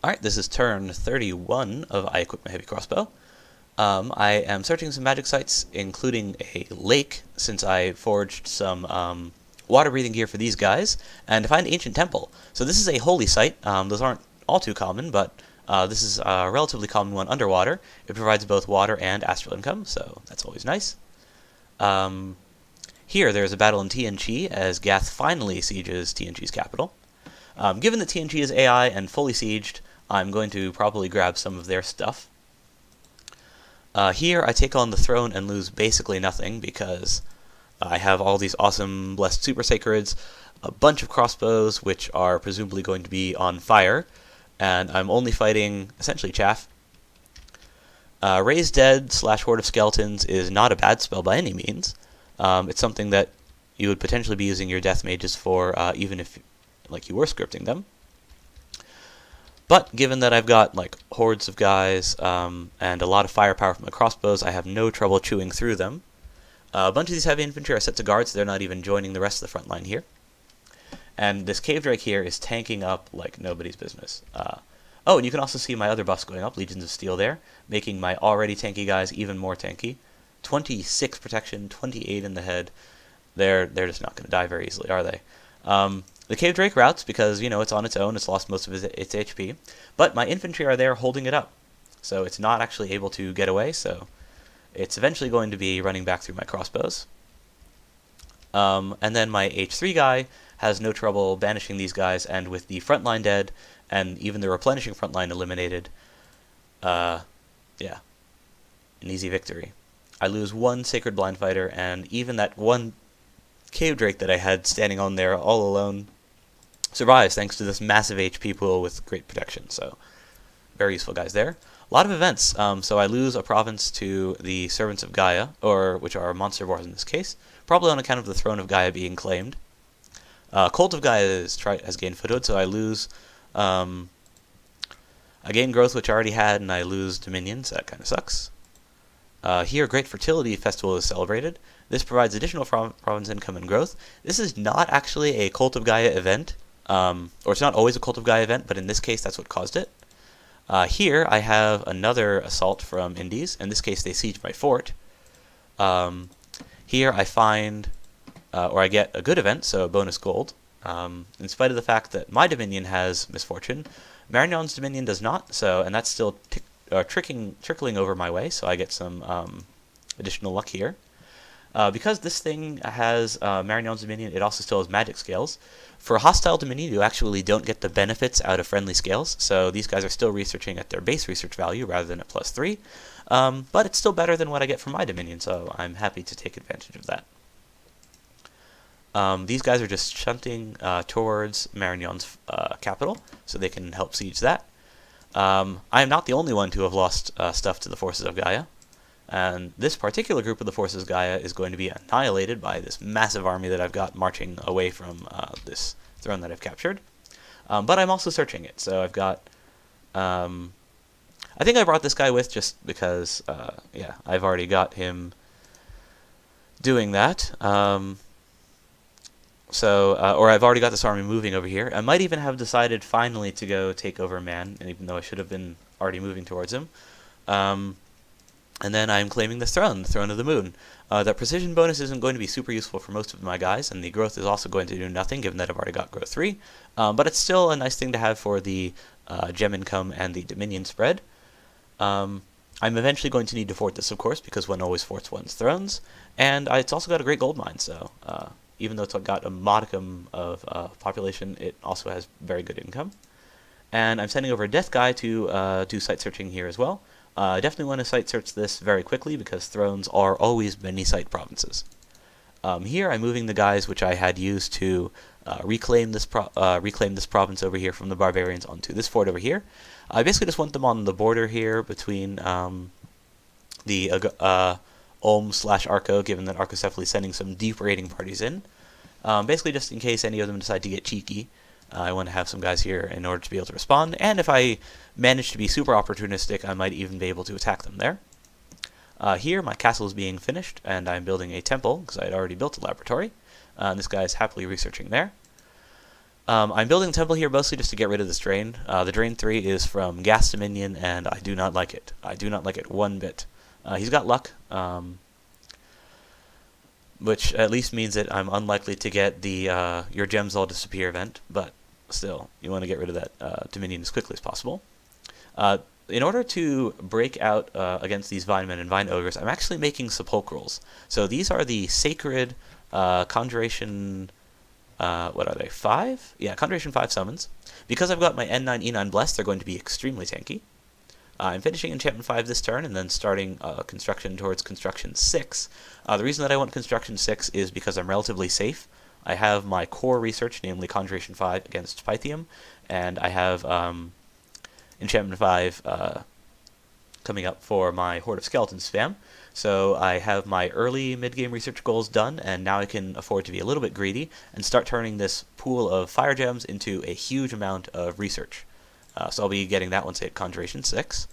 Alright, this is turn 31 of I Equip My Heavy Crossbow. I am searching some magic sites, including a lake, since I forged some water-breathing gear for these guys, and to find an ancient temple. So this is a holy site. Those aren't all too common, but this is a relatively common one underwater. It provides both water and astral income, so that's always nice. Here, there's a battle in TNG, as Gath finally sieges TNG's capital. Given that TNG is AI and fully sieged, I'm going to probably grab some of their stuff. Here, I take on the throne and lose basically nothing, because I have all these awesome Blessed Super Sacreds, a bunch of crossbows, which are presumably going to be on fire, and I'm only fighting, essentially, chaff. Raise Dead / Horde of Skeletons is not a bad spell by any means. It's something that you would potentially be using your Death Mages for, even if you were scripting them. But given that I've got hordes of guys and a lot of firepower from the crossbows, I have no trouble chewing through them. A bunch of these heavy infantry are set to guards, so they're not even joining the rest of the front line here. And this Cave Drake here is tanking up like nobody's business. Oh, and you can also see my other buffs going up, Legions of Steel there, making my already tanky guys even more tanky. 26 protection, 28 in the head. They're just not going to die very easily, are they? The Cave Drake routes because, it's on its own, it's lost most of its HP, but my infantry are there holding it up, so it's not actually able to get away, so it's eventually going to be running back through my crossbows. And then my H3 guy has no trouble banishing these guys, and with the front line dead, and even the replenishing front line eliminated, yeah, an easy victory. I lose one Sacred Blind Fighter, and even that one Cave Drake that I had standing on there all alone survives thanks to this massive HP pool with great protection, so very useful guys there. A lot of events, so I lose a province to the Servants of Gaia, which are monster wars in this case, probably on account of the Throne of Gaia being claimed. Cult of Gaia has gained foothold, so I lose, I gain growth, which I already had, and I lose dominion, so that kind of sucks. Here, Great Fertility Festival is celebrated. This provides additional province income and growth. This is not actually a Cult of Gaia event, or it's not always a Cult of Gaia event, but in this case, that's what caused it. Here, I have another assault from Indies. In this case, they siege my fort. Here, I find, or I get a good event, so bonus gold. In spite of the fact that my Dominion has misfortune, Merion's Dominion does not, and that's still trickling over my way, so I get some additional luck here. Because this thing has Merion's Dominion, it also still has magic scales. For a hostile Dominion, you actually don't get the benefits out of friendly scales, so these guys are still researching at their base research value rather than at +3. But it's still better than what I get from my Dominion, so I'm happy to take advantage of that. These guys are just shunting towards Merion's capital, so they can help siege that. I am not the only one to have lost stuff to the forces of Gaia. And this particular group of the forces of Gaia is going to be annihilated by this massive army that I've got marching away from this throne that I've captured. But I'm also searching it, so I've got... I think I brought this guy with just because, yeah, I've already got him doing that. Or I've already got this army moving over here. I might even have decided finally to go take over Man, even though I should have been already moving towards him. And then I'm claiming this throne, the Throne of the Moon. That precision bonus isn't going to be super useful for most of my guys, and the growth is also going to do nothing, given that I've already got growth 3. But it's still a nice thing to have for the gem income and the dominion spread. I'm eventually going to need to fort this, of course, because one always forts one's thrones. And it's also got a great gold mine, so even though it's got a modicum of population, it also has very good income. And I'm sending over a death guy to do site searching here as well. I definitely want to site search this very quickly because thrones are always many site provinces. Here I'm moving the guys which I had used to reclaim this province over here from the barbarians onto this fort over here. I basically just want them on the border here between the Ulm/Arco, given that Arcocephaly is sending some deep raiding parties in. Basically just in case any of them decide to get cheeky. I want to have some guys here in order to be able to respond, and if I manage to be super opportunistic, I might even be able to attack them there. Here, my castle is being finished, and I'm building a temple, because I had already built a laboratory. This guy is happily researching there. I'm building a temple here mostly just to get rid of this drain. The drain 3 is from Gas Dominion, and I do not like it. I do not like it one bit. He's got luck, which at least means that I'm unlikely to get the your gems all disappear event, but still, you want to get rid of that Dominion as quickly as possible. In order to break out against these Vine Men and Vine Ogres, I'm actually making sepulcrals. So these are the sacred Conjuration... what are they? 5? Yeah, Conjuration 5 summons. Because I've got my N9, E9 Blessed, they're going to be extremely tanky. I'm finishing Enchantment 5 this turn, and then starting construction towards Construction 6. The reason that I want Construction 6 is because I'm relatively safe. I have my core research, namely Conjuration 5 against Pythium, and I have Enchantment 5 coming up for my Horde of Skeletons spam. So I have my early mid-game research goals done, and now I can afford to be a little bit greedy and start turning this pool of fire gems into a huge amount of research. So I'll be getting that once I hit Conjuration 6.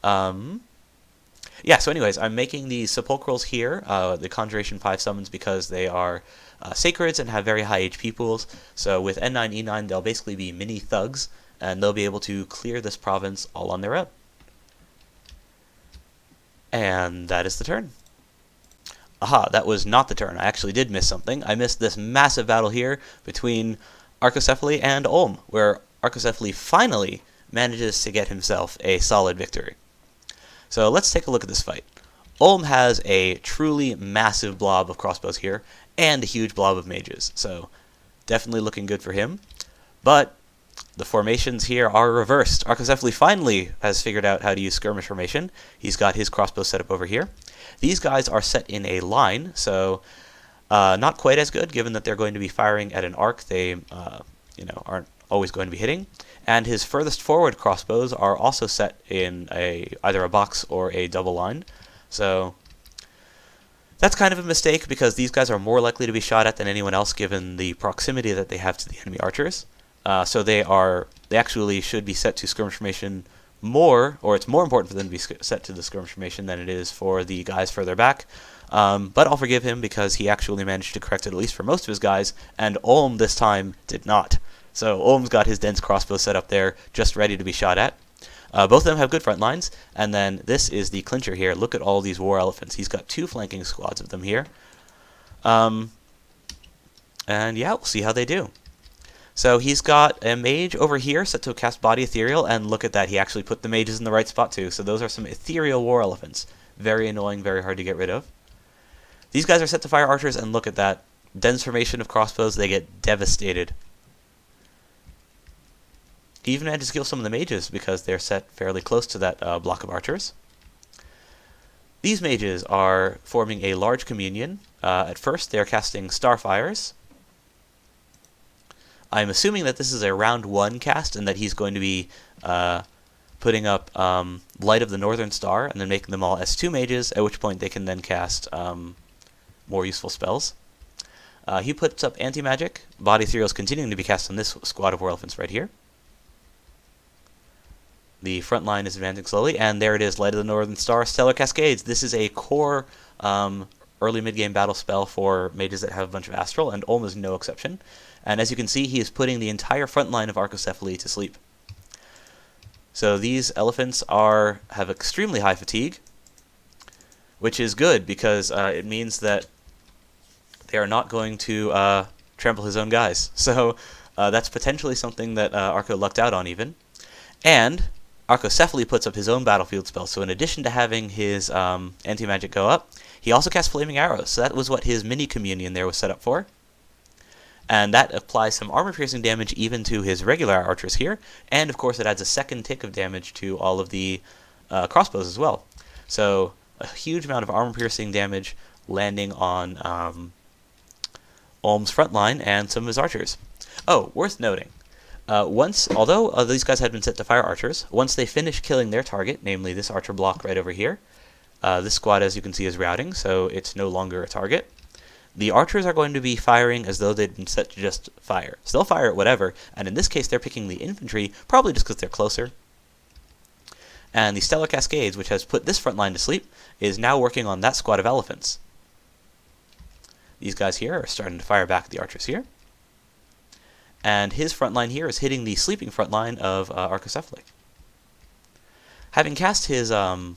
Yeah, so anyways, I'm making these sepulcrals here, the Conjuration 5 summons, because they are sacreds and have very high HP pools. So with N9, E9, they'll basically be mini thugs, and they'll be able to clear this province all on their own. And that is the turn. Aha, that was not the turn. I actually did miss something. I missed this massive battle here between Archocephaly and Olm, where Archocephaly finally manages to get himself a solid victory. So let's take a look at this fight. Olm has a truly massive blob of crossbows here, and a huge blob of mages, so definitely looking good for him. But the formations here are reversed. Archocephaly finally has figured out how to use skirmish formation. He's got his crossbow set up over here. These guys are set in a line, so not quite as good, given that they're going to be firing at an arc they aren't always going to be hitting. And his furthest forward crossbows are also set in either a box or a double line. So that's kind of a mistake, because these guys are more likely to be shot at than anyone else, given the proximity that they have to the enemy archers. So they actually should be set to skirmish formation more, or it's more important for them to be set to the skirmish formation than it is for the guys further back. But I'll forgive him, because he actually managed to correct it, at least for most of his guys, and Olm this time did not. So Olm's got his dense crossbow set up there, just ready to be shot at. Both of them have good front lines, and then this is the clincher here. Look at all these war elephants. He's got 2 flanking squads of them here. And yeah, we'll see how they do. So he's got a mage over here set to cast Body Ethereal, and look at that, he actually put the mages in the right spot too. So those are some ethereal war elephants. Very annoying, very hard to get rid of. These guys are set to fire archers, and look at that. Dense formation of crossbows, they get devastated. He even had to kill some of the mages because they're set fairly close to that block of archers. These mages are forming a large communion. At first, they're casting Starfires. I'm assuming that this is a round 1 cast, and that he's going to be putting up Light of the Northern Star, and then making them all S2 mages, at which point they can then cast more useful spells. He puts up Anti-Magic. Body Ethereal is continuing to be cast on this squad of war elephants right here. The front line is advancing slowly, and there it is, Light of the Northern Star, Stellar Cascades. This is a core early mid-game battle spell for mages that have a bunch of Astral, and Olm is no exception. And as you can see, he is putting the entire front line of Archocephaly to sleep. So these elephants have extremely high fatigue, which is good, because it means that they are not going to trample his own guys. So that's potentially something that Archo lucked out on even. And Archocephaly puts up his own battlefield spell, so in addition to having his anti-magic go up, he also casts Flaming Arrows. So that was what his mini-communion there was set up for. And that applies some armor-piercing damage even to his regular archers here, and of course it adds a second tick of damage to all of the crossbows as well. So a huge amount of armor-piercing damage landing on Olm's front line and some of his archers. Oh, worth noting. Although these guys had been set to fire archers, once they finish killing their target, namely this archer block right over here, this squad, as you can see, is routing, so it's no longer a target. The archers are going to be firing as though they'd been set to just fire. So they'll fire at whatever, and in this case they're picking the infantry, probably just because they're closer. And the Stellar Cascades, which has put this front line to sleep, is now working on that squad of elephants. These guys here are starting to fire back at the archers here. and his front line here is hitting the sleeping front line of Archocephalic. Having cast his the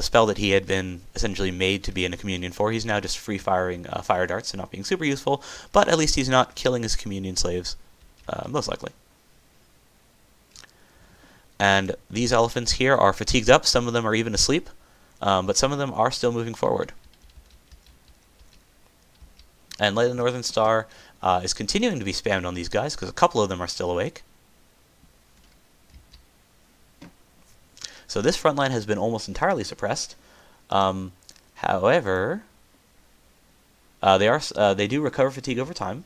spell that he had been essentially made to be in a communion for, he's now just free-firing fire darts and not being super useful, but at least he's not killing his communion slaves, most likely. And these elephants here are fatigued up, some of them are even asleep, but some of them are still moving forward. And Light of the Northern Star is continuing to be spammed on these guys, because a couple of them are still awake. So this front line has been almost entirely suppressed. However, they do recover fatigue over time.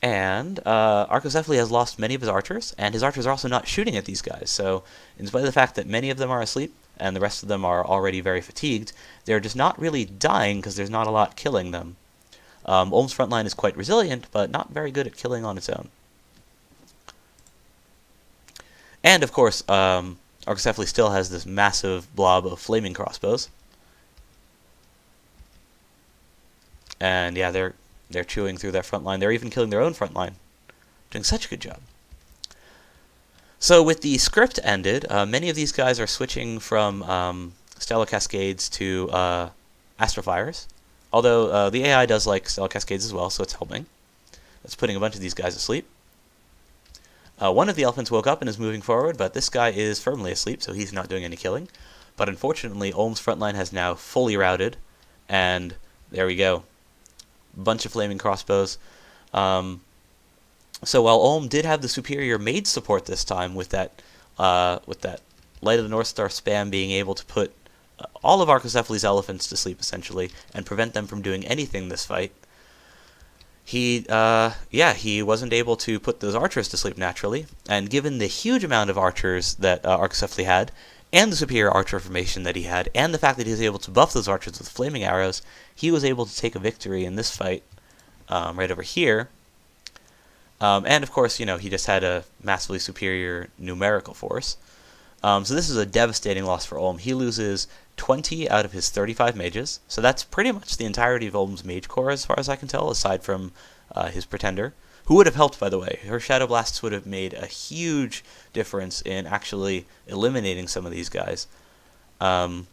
And Archocephali has lost many of his archers, and his archers are also not shooting at these guys. So in spite of the fact that many of them are asleep, and the rest of them are already very fatigued, they're just not really dying because there's not a lot killing them. Ulm's front line is quite resilient, but not very good at killing on its own. And of course, Archocephali still has this massive blob of flaming crossbows. And yeah, they're chewing through that front line. They're even killing their own front line. Doing such a good job. So with the script ended, many of these guys are switching from Stellar Cascades to Astrofires. Although the AI does like Stellar Cascades as well, so it's helping. That's putting a bunch of these guys asleep. One of the elephants woke up and is moving forward, but this guy is firmly asleep, so he's not doing any killing. But unfortunately, Ulm's front line has now fully routed, and there we go. Bunch of flaming crossbows. So while Ulm did have the superior mage support this time, with that Light of the North Star spam being able to put all of Archocephali's elephants to sleep essentially, and prevent them from doing anything this fight, he wasn't able to put those archers to sleep naturally, and given the huge amount of archers that Archocephali had, and the superior archer formation that he had, and the fact that he was able to buff those archers with flaming arrows, he was able to take a victory in this fight right over here. And of course, he just had a massively superior numerical force. So this is a devastating loss for Ulm. He loses 20 out of his 35 mages, so that's pretty much the entirety of Ulm's mage corps as far as I can tell, aside from his pretender, who would have helped, by the way. Her Shadow Blasts would have made a huge difference in actually eliminating some of these guys. But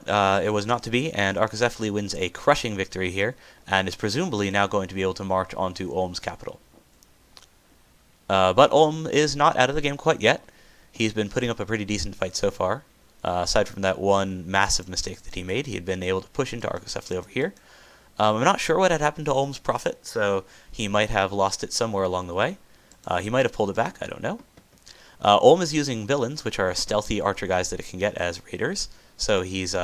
it was not to be, and Archocephali wins a crushing victory here, and is presumably now going to be able to march onto Ulm's capital. But Ulm is not out of the game quite yet. He's been putting up a pretty decent fight so far. Aside from that one massive mistake that he made, he had been able to push into Archocephali over here. I'm not sure what had happened to Ulm's Prophet, so he might have lost it somewhere along the way. He might have pulled it back, I don't know. Ulm is using villains, which are stealthy archer guys that it can get as raiders. So he's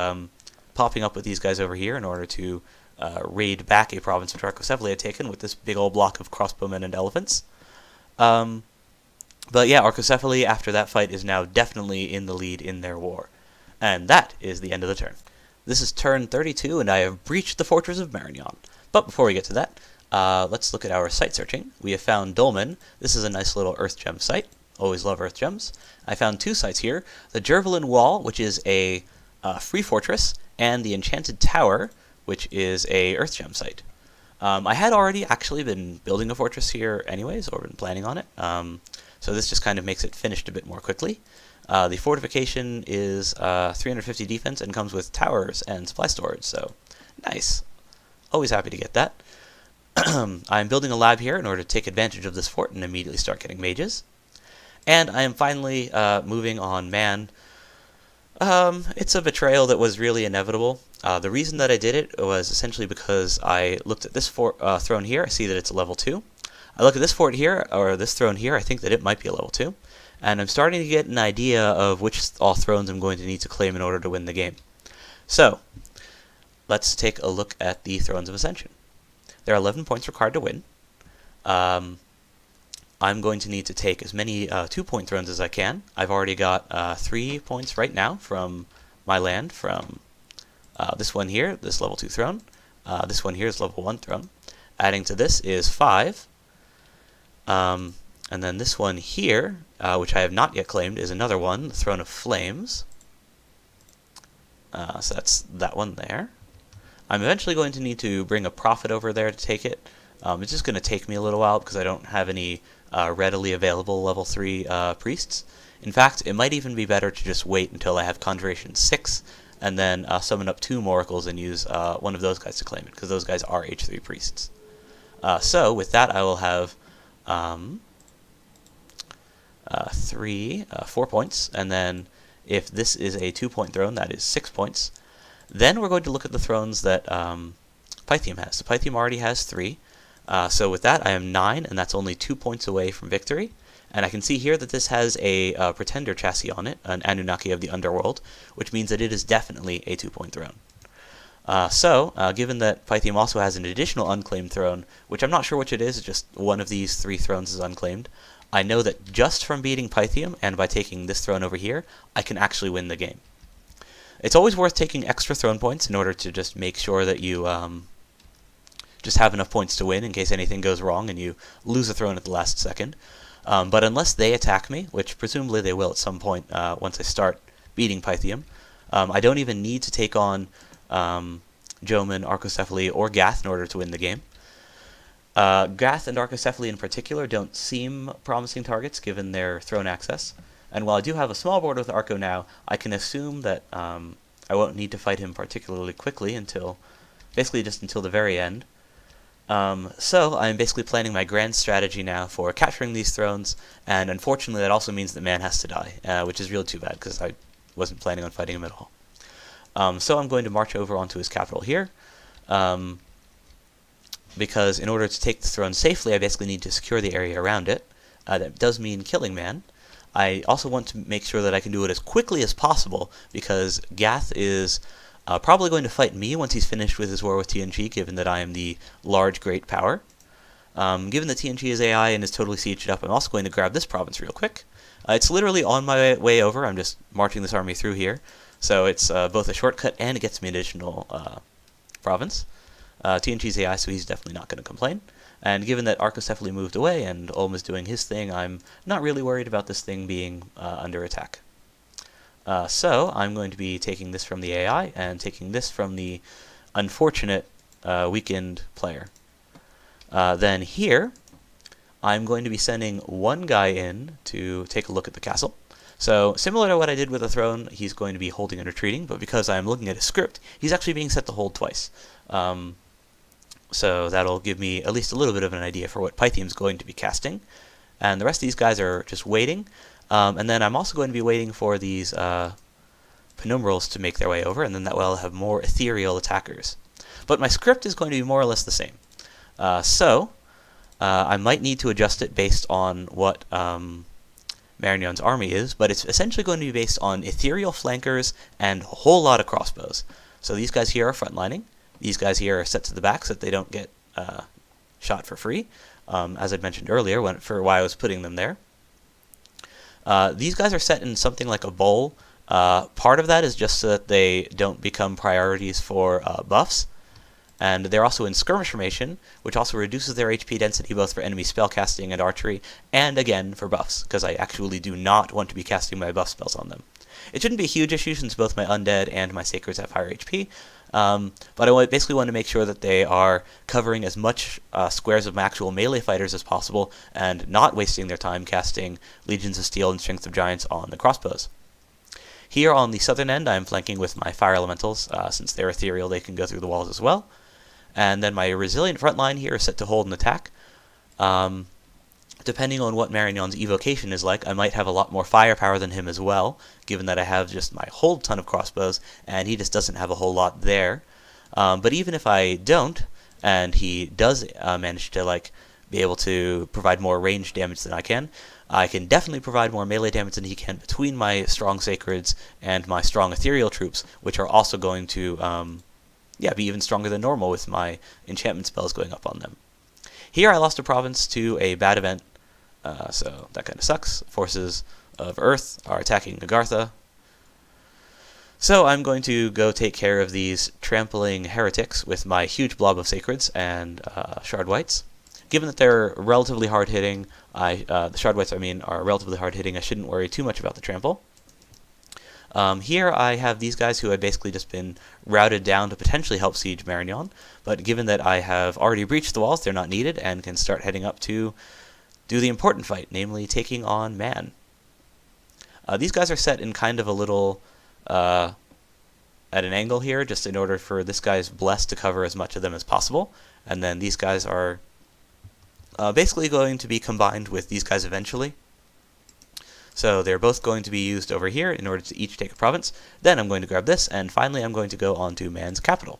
popping up with these guys over here in order to raid back a province which Archocephali had taken with this big old block of crossbowmen and elephants. But yeah, Archocephali, after that fight, is now definitely in the lead in their war. And that is the end of the turn. This is turn 32, and I have breached the fortress of Merion. But before we get to that, let's look at our site searching. We have found Dolmen. This is a nice little earth gem site. Always love earth gems. I found two sites here. The Jervelin Wall, which is a free fortress, and the Enchanted Tower, which is a earth gem site. I had already actually been building a fortress here anyways, or been planning on it. So this just kind of makes it finished a bit more quickly. The fortification is 350 defense and comes with towers and supply storage, so nice. Always happy to get that. I'm building a lab here in order to take advantage of this fort and immediately start getting mages. And I am finally moving on Man. It's a betrayal that was really inevitable. The reason that I did it was essentially because I looked at this throne here. I see that it's a level 2. I look at this fort here, or this throne here, I think that it might be a level 2. And I'm starting to get an idea of which all thrones I'm going to need to claim in order to win the game. So, let's take a look at the Thrones of Ascension. There are 11 points required to win. I'm going to need to take as many 2-point thrones as I can. I've already got 3 points right now from my land, from this one here, this level 2 throne. This one here is level 1 throne. Adding to this is 5. And then this one here, which I have not yet claimed, is another one, the Throne of Flames. So that's that one there. I'm eventually going to need to bring a prophet over there to take it. It's just going to take me a little while because I don't have any readily available level 3 priests. In fact, it might even be better to just wait until I have Conjuration 6 and then summon up 2 Oracles and use one of those guys to claim it, because those guys are H3 priests. So with that, I will have 4 points, and then if this is a 2-point throne, that is 6 points. Then we're going to look at the thrones that Pythium has. So Pythium already has 3. So with that, I am 9, and that's only 2 points away from victory. And I can see here that this has a Pretender chassis on it, an Anunnaki of the Underworld, which means that it is definitely a 2-point throne. Given that Pythium also has an additional unclaimed throne, which I'm not sure which it is, just one of these 3 thrones is unclaimed, I know that just from beating Pythium and by taking this throne over here, I can actually win the game. It's always worth taking extra throne points in order to just make sure that you just have enough points to win in case anything goes wrong and you lose a throne at the last second. But unless they attack me, which presumably they will at some point once I start beating Pythium, I don't even need to take on Jomon, Archocephaly, or Gath in order to win the game. Gath and Archocephaly in particular don't seem promising targets given their throne access. And while I do have a small board with Archo now, I can assume that I won't need to fight him particularly quickly until, basically just until the very end. So I'm basically planning my grand strategy now for capturing these thrones, and unfortunately that also means that Man has to die, which is really too bad because I wasn't planning on fighting him at all. So I'm going to march over onto his capital here, because in order to take the throne safely, I basically need to secure the area around it. That does mean killing Man. I also want to make sure that I can do it as quickly as possible, because Gath is probably going to fight me once he's finished with his war with TNG, given that I am the large great power. Given that TNG is AI and is totally sieged up, I'm also going to grab this province real quick. It's literally on my way over. I'm just marching this army through here. So it's both a shortcut and it gets me an additional province. TNG's AI, so he's definitely not going to complain. And given that Archocephaly moved away and Ulm is doing his thing, I'm not really worried about this thing being under attack. So I'm going to be taking this from the AI and taking this from the unfortunate weakened player. Then here, I'm going to be sending one guy in to take a look at the castle. So similar to what I did with the throne, he's going to be holding and retreating, but because I'm looking at his script, he's actually being set to hold twice. So that'll give me at least a little bit of an idea for what Pythium's going to be casting. And the rest of these guys are just waiting. And then I'm also going to be waiting for these penumbrals to make their way over, and then that way I'll have more ethereal attackers. But my script is going to be more or less the same. I might need to adjust it based on what Merion's army is, but it's essentially going to be based on ethereal flankers and a whole lot of crossbows. So these guys here are frontlining. These guys here are set to the back so that they don't get shot for free, as I'd mentioned earlier for why I was putting them there. These guys are set in something like a bowl. Part of that is just so that they don't become priorities for buffs. And they're also in skirmish formation, which also reduces their HP density both for enemy spellcasting and archery, and again for buffs, because I actually do not want to be casting my buff spells on them. It shouldn't be a huge issue since both my undead and my sacreds have higher HP, but I basically want to make sure that they are covering as much squares of my actual melee fighters as possible, and not wasting their time casting Legions of Steel and Strength of Giants on the crossbows. Here on the southern end, I am flanking with my fire elementals. Since they're ethereal, they can go through the walls as well. And then my resilient front line here is set to hold and attack. Depending on what Merion's evocation is like, I might have a lot more firepower than him as well, given that I have just my whole ton of crossbows, and he just doesn't have a whole lot there. But even if I don't, and he does manage to be able to provide more ranged damage than I can definitely provide more melee damage than he can between my strong sacreds and my strong ethereal troops, which are also going to be even stronger than normal with my enchantment spells going up on them. Here I lost a province to a bad event, so that kind of sucks. Forces of Earth are attacking Agartha. So I'm going to go take care of these trampling heretics with my huge blob of sacreds and shard whites. Given that they're relatively hard-hitting, the shard whites are relatively hard-hitting, I shouldn't worry too much about the trample. Here I have these guys who had basically just been routed down to potentially help siege Merion, but given that I have already breached the walls, they're not needed and can start heading up to do the important fight, namely taking on Man. These guys are set in kind of a little at an angle here, just in order for this guy's blessed to cover as much of them as possible, and then these guys are basically going to be combined with these guys eventually. So they're both going to be used over here in order to each take a province. Then I'm going to grab this, and finally I'm going to go on to Man's capital.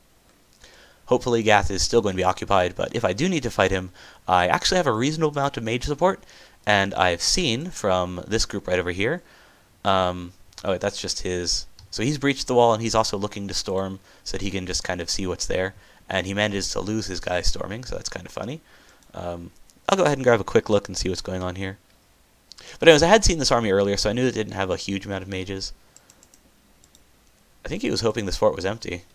Hopefully Gath is still going to be occupied, but if I do need to fight him, I actually have a reasonable amount of mage support, and I've seen from this group right over here, oh wait, that's just his, so he's breached the wall and he's also looking to storm so that he can just kind of see what's there, and he manages to lose his guy storming, so that's kind of funny. I'll go ahead and grab a quick look and see what's going on here. But anyways, I had seen this army earlier, so I knew it didn't have a huge amount of mages. I think he was hoping this fort was empty.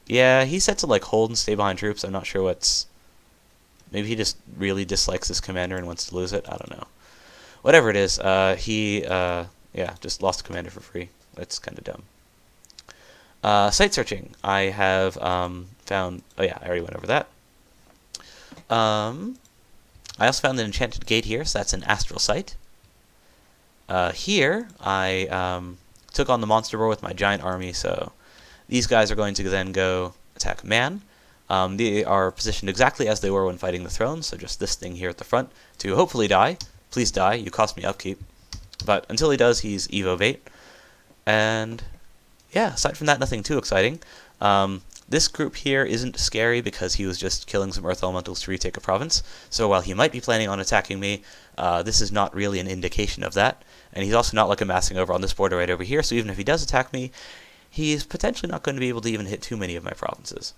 Yeah, he's set to like hold and stay behind troops. I'm not sure what's... Maybe he just really dislikes his commander and wants to lose it. I don't know. Whatever it is, yeah, just lost a commander for free. That's kind of dumb. Site searching. I have found... Oh yeah, I already went over that. I also found an enchanted gate here, so that's an astral site. Here, I took on the monster boar with my giant army, so these guys are going to then go attack Man. They are positioned exactly as they were when fighting the throne, so just this thing here at the front to hopefully die. Please die, you cost me upkeep. But until he does, he's Evo bait. And yeah, aside from that, nothing too exciting. This group here isn't scary because he was just killing some earth elementals to retake a province, so while he might be planning on attacking me, this is not really an indication of that, and he's also not like amassing over on this border right over here, so even if he does attack me, he's potentially not going to be able to even hit too many of my provinces.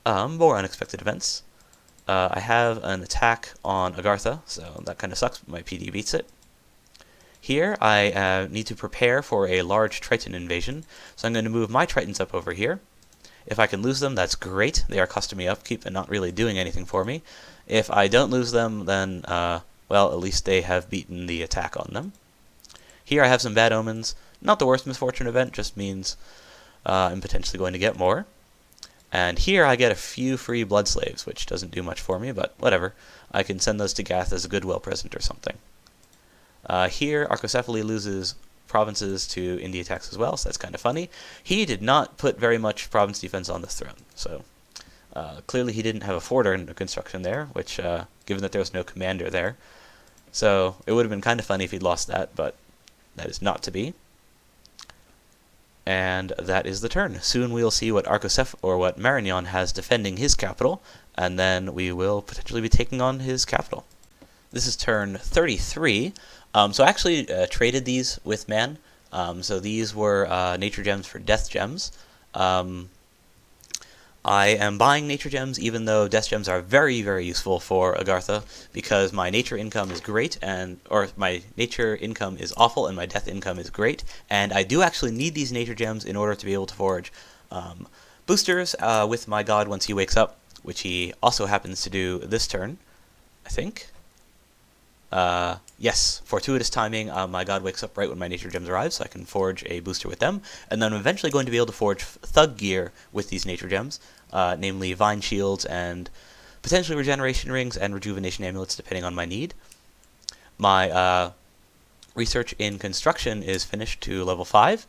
More unexpected events. I have an attack on Agartha, so that kind of sucks, but my PD beats it. Here, I need to prepare for a large Triton invasion, so I'm going to move my Tritons up over here. If I can lose them, that's great. They are costing me upkeep and not really doing anything for me. If I don't lose them, then, well, at least they have beaten the attack on them. Here I have some bad omens. Not the worst misfortune event, just means I'm potentially going to get more. And here I get a few free blood slaves, which doesn't do much for me, but whatever. I can send those to Gath as a goodwill present or something. Here, Archocephaly loses provinces to indie attacks as well, so that's kind of funny. He did not put very much province defense on the throne, so clearly he didn't have a fort under construction there, which, given that there was no commander there. So it would have been kind of funny if he'd lost that, but that is not to be. And that is the turn. Soon we will see what what Merion has defending his capital, and then we will potentially be taking on his capital. This is turn 33. So I actually traded these with Man. So these were nature gems for death gems. I am buying nature gems even though death gems are very, very useful for Agartha because my nature income is great, or my nature income is awful and my death income is great, and I do actually need these nature gems in order to be able to forge boosters with my god once he wakes up, which he also happens to do this turn, I think. Yes, fortuitous timing. My god wakes up right when my nature gems arrive, so I can forge a booster with them, and then I'm eventually going to be able to forge thug gear with these nature gems, namely vine shields and potentially regeneration rings and rejuvenation amulets depending on my need. My research in construction is finished to level 5.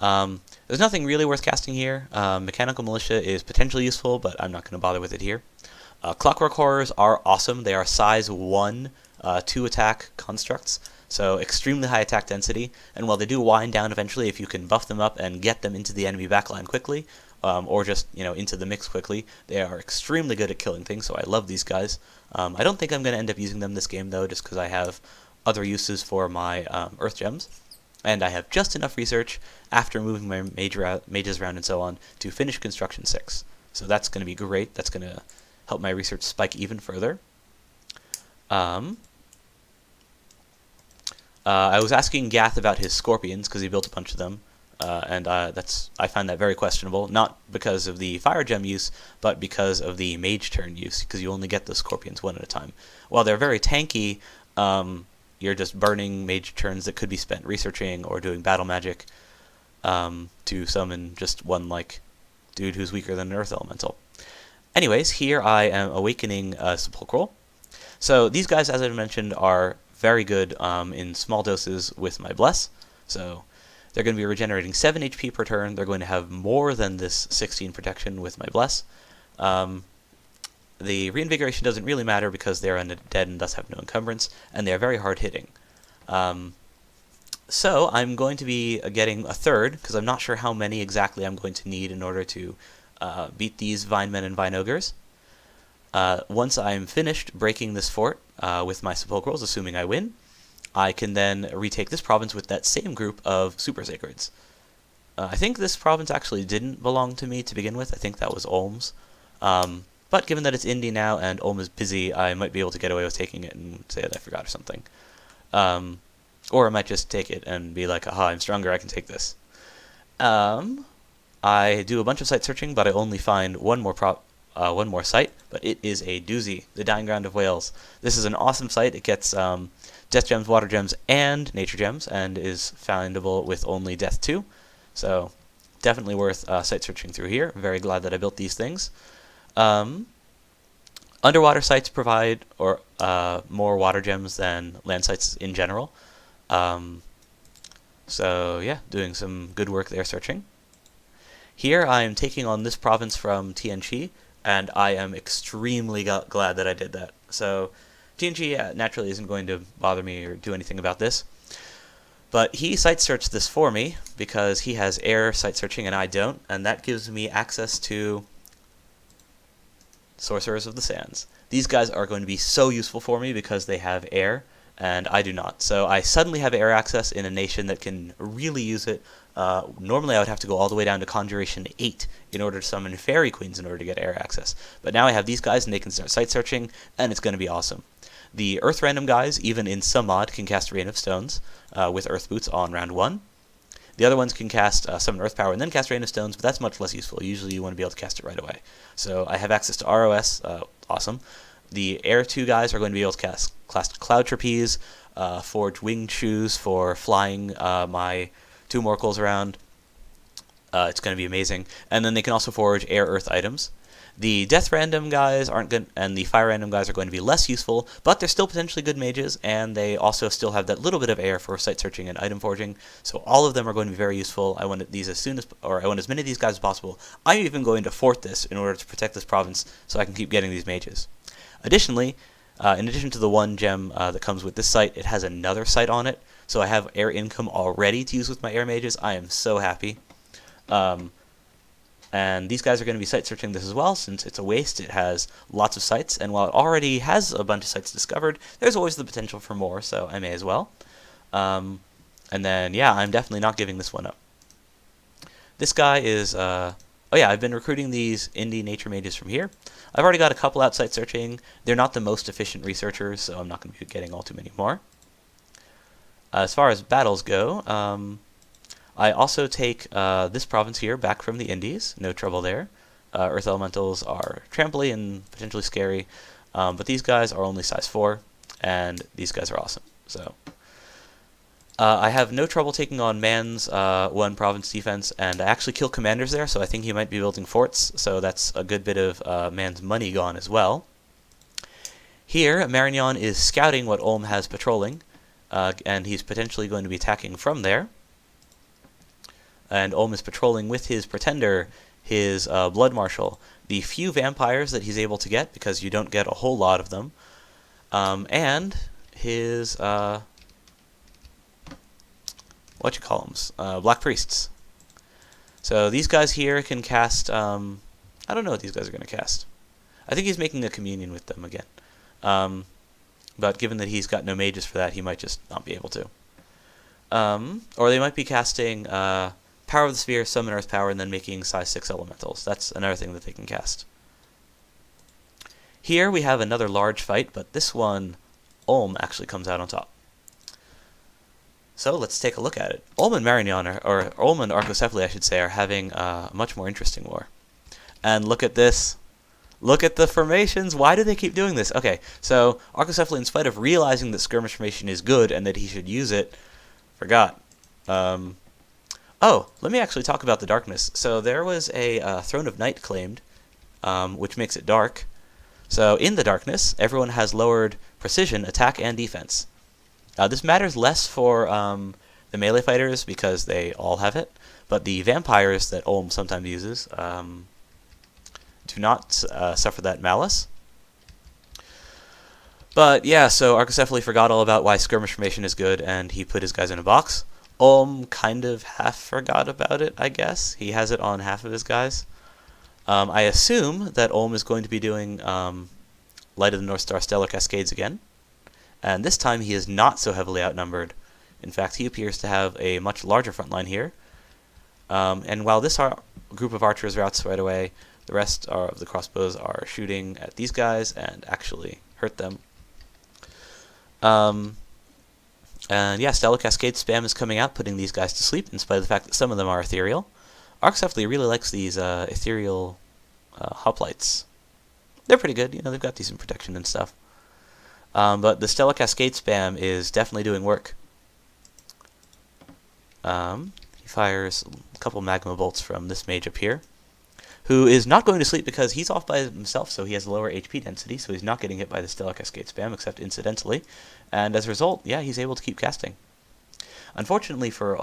There's nothing really worth casting here. Mechanical militia is potentially useful, but I'm not going to bother with it here. Clockwork horrors are awesome. They are size 1 2 attack constructs, so extremely high attack density, and while they do wind down eventually, if you can buff them up and get them into the enemy backline quickly, or just, into the mix quickly, they are extremely good at killing things, so I love these guys. I don't think I'm going to end up using them this game, though, just because I have other uses for my earth gems, and I have just enough research after moving my mages around and so on to finish construction 6. So that's going to be great. That's going to help my research spike even further. I was asking Gath about his scorpions because he built a bunch of them, and I find that very questionable. Not because of the fire gem use, but because of the mage turn use, because you only get the scorpions one at a time. While they're very tanky, you're just burning mage turns that could be spent researching or doing battle magic to summon just one like dude who's weaker than an earth elemental. Anyways, here I am awakening Sepulchral. So these guys, as I mentioned, are very good in small doses with my Bless. So they're going to be regenerating 7 HP per turn. They're going to have more than this 16 protection with my Bless. The reinvigoration doesn't really matter because they're undead and thus have no encumbrance, and they're very hard hitting. So I'm going to be getting a third, because I'm not sure how many exactly I'm going to need in order to beat these Vinemen and Vine Ogres. Once I'm finished breaking this fort with my Sepulchrals, assuming I win, I can then retake this province with that same group of Super Sacreds. I think this province actually didn't belong to me to begin with. I think that was Ulm's. But given that it's indie now and Ulm is busy, I might be able to get away with taking it and say that I forgot or something. Or I might just take it and be like, aha, I'm stronger, I can take this. I do a bunch of site searching, but I only find one more site, but it is a doozy, the Dying Ground of Wales. This is an awesome site. It gets Death Gems, Water Gems, and Nature Gems, and is findable with only Death 2. So definitely worth site searching through here. I'm very glad that I built these things. Underwater sites provide more water gems than land sites in general. So yeah, doing some good work there searching. Here I am taking on this province from TNG, and I am extremely glad that I did that. So TNG naturally isn't going to bother me or do anything about this. But he site searched this for me because he has air site searching and I don't, and that gives me access to Sorcerers of the Sands. These guys are going to be so useful for me because they have air, and I do not. So I suddenly have air access in a nation that can really use it. Normally I would have to go all the way down to Conjuration 8 in order to summon Fairy Queens in order to get air access. But now I have these guys and they can start site searching, and it's going to be awesome. The Earth Random guys, even in some mod, can cast Rain of Stones with Earth Boots on round 1. The other ones can cast Summon Earth Power and then cast Rain of Stones, but that's much less useful. Usually you want to be able to cast it right away. So I have access to ROS, awesome. The Air 2 guys are going to be able to cast Cloud Trapeze, Forge Winged Shoes for flying my 2 Morkles around. It's going to be amazing. And then they can also forge Air Earth items. The Death Random guys aren't good, and the Fire Random guys are going to be less useful, but they're still potentially good mages, and they also still have that little bit of air for site searching and item forging. So all of them are going to be very useful. I want these I want as many of these guys as possible. I'm even going to fort this in order to protect this province, so I can keep getting these mages. Additionally, in addition to the 1 gem that comes with this site, it has another site on it, so I have air income already to use with my air mages. I am so happy. And these guys are going to be site searching this as well, since it's a waste. It has lots of sites, and while it already has a bunch of sites discovered, there's always the potential for more, so I may as well. And then, yeah, I'm definitely not giving this one up. This guy is, oh yeah, I've been recruiting these indie nature mages from here. I've already got a couple out site searching. They're not the most efficient researchers, so I'm not going to be getting all too many more. As far as battles go, I also take this province here back from the Indies. No trouble there. Earth Elementals are tramply and potentially scary, but these guys are only size 4, and these guys are awesome. So I have no trouble taking on Man's 1 province defense, and I actually kill commanders there, so I think he might be building forts, so that's a good bit of Man's money gone as well. Here, Merion is scouting what Ulm has patrolling, and he's potentially going to be attacking from there. And Ulm is patrolling with his Pretender, his Blood Marshal, the few vampires that he's able to get, because you don't get a whole lot of them, and his, Black Priests. So these guys here can cast, I don't know what these guys are going to cast. I think he's making a communion with them again. But given that he's got no mages for that, he might just not be able to. Or they might be casting Power of the Sphere, Summon Earth Power, and then making size 6 elementals. That's another thing that they can cast. Here we have another large fight, but this one, Ulm actually comes out on top. So let's take a look at it. Ulm and Merion, or Ulm and Arcocephaly, I should say, are having a much more interesting war. And look at this. Look at the formations. Why do they keep doing this? Okay, so Archocephaly, in spite of realizing that skirmish formation is good and that he should use it, forgot. Oh, let me actually talk about the darkness. So there was a Throne of Night claimed, which makes it dark. So in the darkness, everyone has lowered precision, attack, and defense. This matters less for the melee fighters because they all have it, but the vampires that Olm sometimes uses do not suffer that malice. But yeah, so Archocephaly forgot all about why skirmish formation is good, and he put his guys in a box. Olm kind of half forgot about it, I guess. He has it on half of his guys. I assume that Olm is going to be doing Light of the North Star Stellar Cascades again. And this time he is not so heavily outnumbered. In fact, he appears to have a much larger front line here. And while this group of archers routes right away, the rest of the crossbows are shooting at these guys and actually hurt them. And yeah, Stellar Cascade spam is coming out, putting these guys to sleep, in spite of the fact that some of them are ethereal. Archocephaly really likes these ethereal hoplites. They're pretty good, you know, they've got decent protection and stuff. But the Stellar Cascade spam is definitely doing work. He fires a couple magma bolts from this mage up here, who is not going to sleep because he's off by himself, so he has a lower HP density, so he's not getting hit by the Stellar Cascade spam, except incidentally. And as a result, yeah, he's able to keep casting. Unfortunately for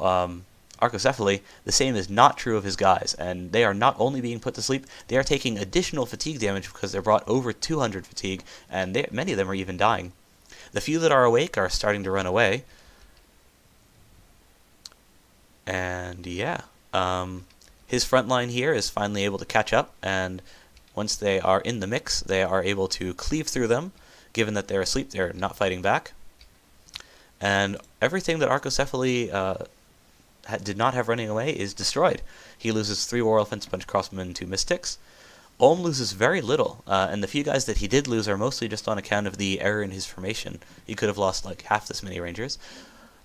Archocephaly, the same is not true of his guys, and they are not only being put to sleep, they are taking additional fatigue damage because they're brought over 200 fatigue, and many of them are even dying. The few that are awake are starting to run away. And yeah, his front line here is finally able to catch up, and once they are in the mix, they are able to cleave through them. Given that they're asleep, they're not fighting back. And everything that Archocephaly did not have running away is destroyed. He loses 3 War Elephants, Bunch Crossmen, and 2 Mystics. Olm loses very little, and the few guys that he did lose are mostly just on account of the error in his formation. He could have lost like half this many Rangers.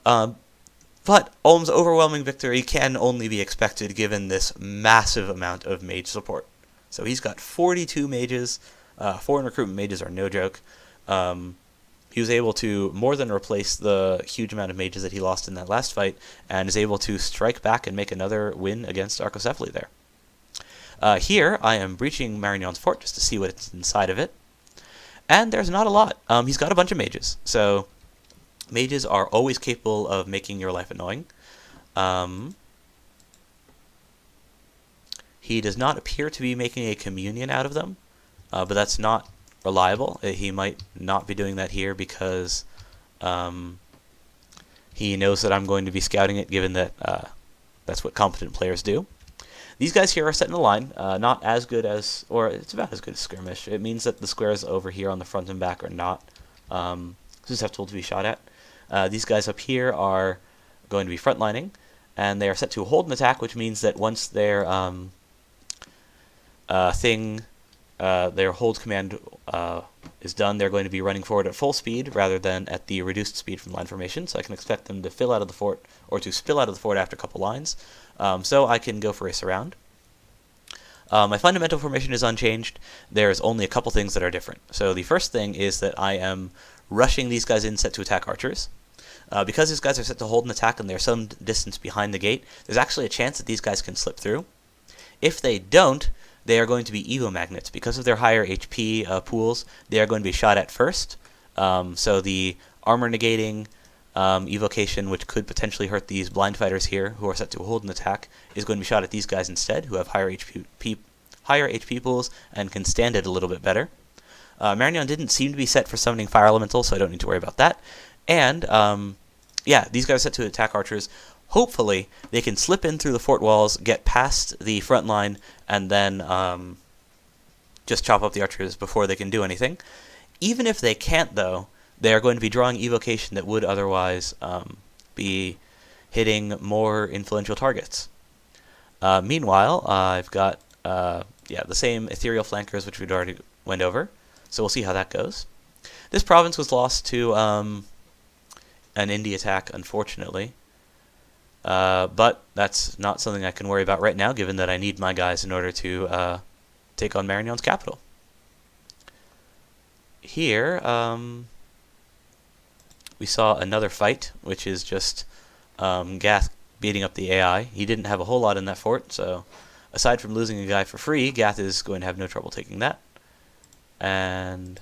But Olm's overwhelming victory can only be expected given this massive amount of mage support. So he's got 42 mages. Foreign recruitment mages are no joke. He was able to more than replace the huge amount of mages that he lost in that last fight, and is able to strike back and make another win against Archocephaly there. Here, I am breaching Merion's fort just to see what's inside of it. And there's not a lot. He's got a bunch of mages, so mages are always capable of making your life annoying. He does not appear to be making a communion out of them, but that's not reliable. He might not be doing that here because he knows that I'm going to be scouting it, given that that's what competent players do. These guys here are set in a line, not as good as, or it's about as good as skirmish. It means that the squares over here on the front and back are not susceptible to be shot at. These guys up here are going to be frontlining, and they are set to hold an attack, which means that once their their hold command is done, they're going to be running forward at full speed rather than at the reduced speed from line formation. So I can expect them to fill out of the fort, or to spill out of the fort after a couple lines. So I can go for a surround. My fundamental formation is unchanged. There's only a couple things that are different. So the first thing is that I am rushing these guys in set to attack archers. Because these guys are set to hold an attack and they're some distance behind the gate, there's actually a chance that these guys can slip through. If they don't, they are going to be Evo Magnets. Because of their higher HP pools, they are going to be shot at first. So the armor negating evocation, which could potentially hurt these blind fighters here, who are set to hold an attack, is going to be shot at these guys instead, who have higher HP pools and can stand it a little bit better. Merion didn't seem to be set for summoning Fire Elemental, so I don't need to worry about that. And, yeah, these guys are set to attack archers. Hopefully, they can slip in through the fort walls, get past the front line, and then just chop up the archers before they can do anything. Even if they can't, though, they are going to be drawing evocation that would otherwise be hitting more influential targets. Meanwhile, I've got the same ethereal flankers, which we'd already went over. So we'll see how that goes. This province was lost to an indie attack, unfortunately. But that's not something I can worry about right now, given that I need my guys in order to take on Merion's capital. here, we saw another fight, which is just Gath beating up the AI. He didn't have a whole lot in that fort, so aside from losing a guy for free, Gath is going to have no trouble taking that. And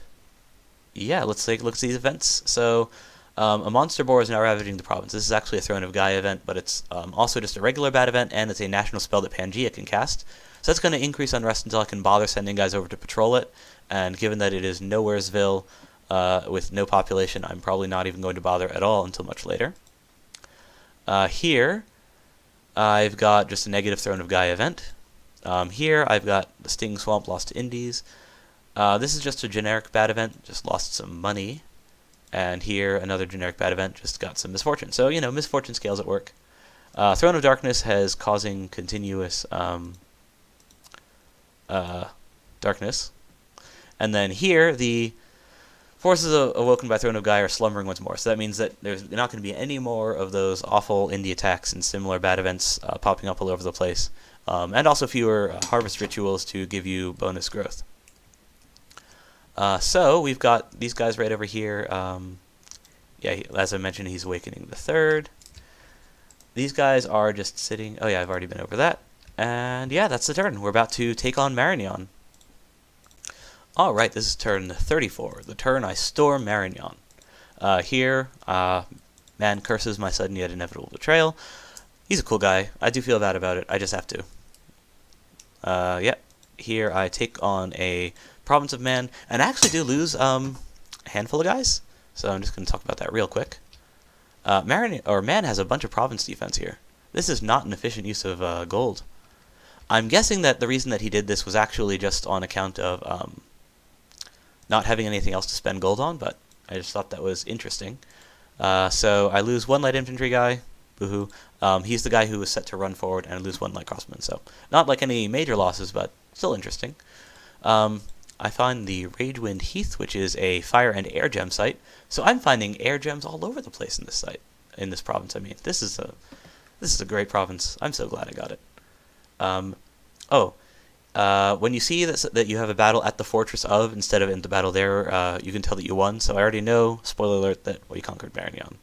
yeah, let's take a look at these events. So a monster boar is now ravaging the province. This is actually a Throne of Gaia event, but it's also just a regular bad event, and it's a national spell that Pangea can cast. So that's going to increase unrest until I can bother sending guys over to patrol it. And given that it is Nowheresville with no population, I'm probably not even going to bother at all until much later. Here, I've got just a negative Throne of Gaia event. Here, I've got the Sting Swamp lost to Indies. This is just a generic bad event, just lost some money. And here, another generic bad event, just got some misfortune. So, you know, misfortune scales at work. Throne of Darkness has causing continuous darkness. And then here, the forces awoken by Throne of Gaia are slumbering once more. So that means that there's not going to be any more of those awful indie attacks and similar bad events popping up all over the place. And also fewer harvest rituals to give you bonus growth. So we've got these guys right over here. Yeah, as I mentioned, he's awakening the third. These guys are just sitting. Oh yeah, I've already been over that. And yeah, that's the turn. We're about to take on Merion. Alright, this is turn 34, the turn I storm Merion. Here, man curses my sudden yet inevitable betrayal. He's a cool guy. I do feel bad about it. I just have to. Yeah, here I take on a province of man, and I actually do lose a handful of guys. So I'm just going to talk about that real quick. Man has a bunch of province defense here. This is not an efficient use of gold. I'm guessing that the reason that he did this was actually just on account of not having anything else to spend gold on, but I just thought that was interesting. So I lose one light infantry guy. Boohoo. He's the guy who was set to run forward, and I lose one light crossman. So not like any major losses, but still interesting. I find the Ragewind Heath, which is a fire and air gem site. So I'm finding air gems all over the place in this site, in this province. I mean, this is a great province. I'm so glad I got it. When you see that you have a battle at the Fortress of instead of in the battle there, you can tell that you won. So I already know, spoiler alert, that we conquered Merion.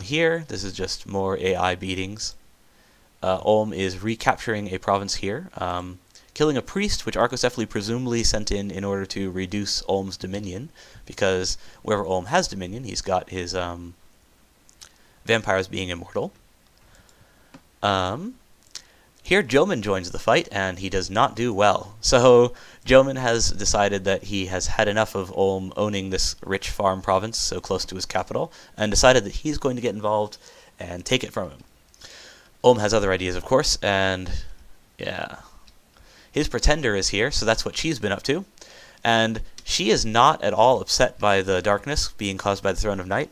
Here, this is just more AI beatings. Ulm is recapturing a province here, killing a priest, which Arcocephaly presumably sent in order to reduce Ulm's dominion, because wherever Ulm has dominion, he's got his vampires being immortal. Here, Joman joins the fight, and he does not do well. So, Joman has decided that he has had enough of Ulm owning this rich farm province so close to his capital, and decided that he's going to get involved and take it from him. Ulm has other ideas, of course, and yeah. His pretender is here, so that's what she's been up to. And she is not at all upset by the darkness being caused by the Throne of Night.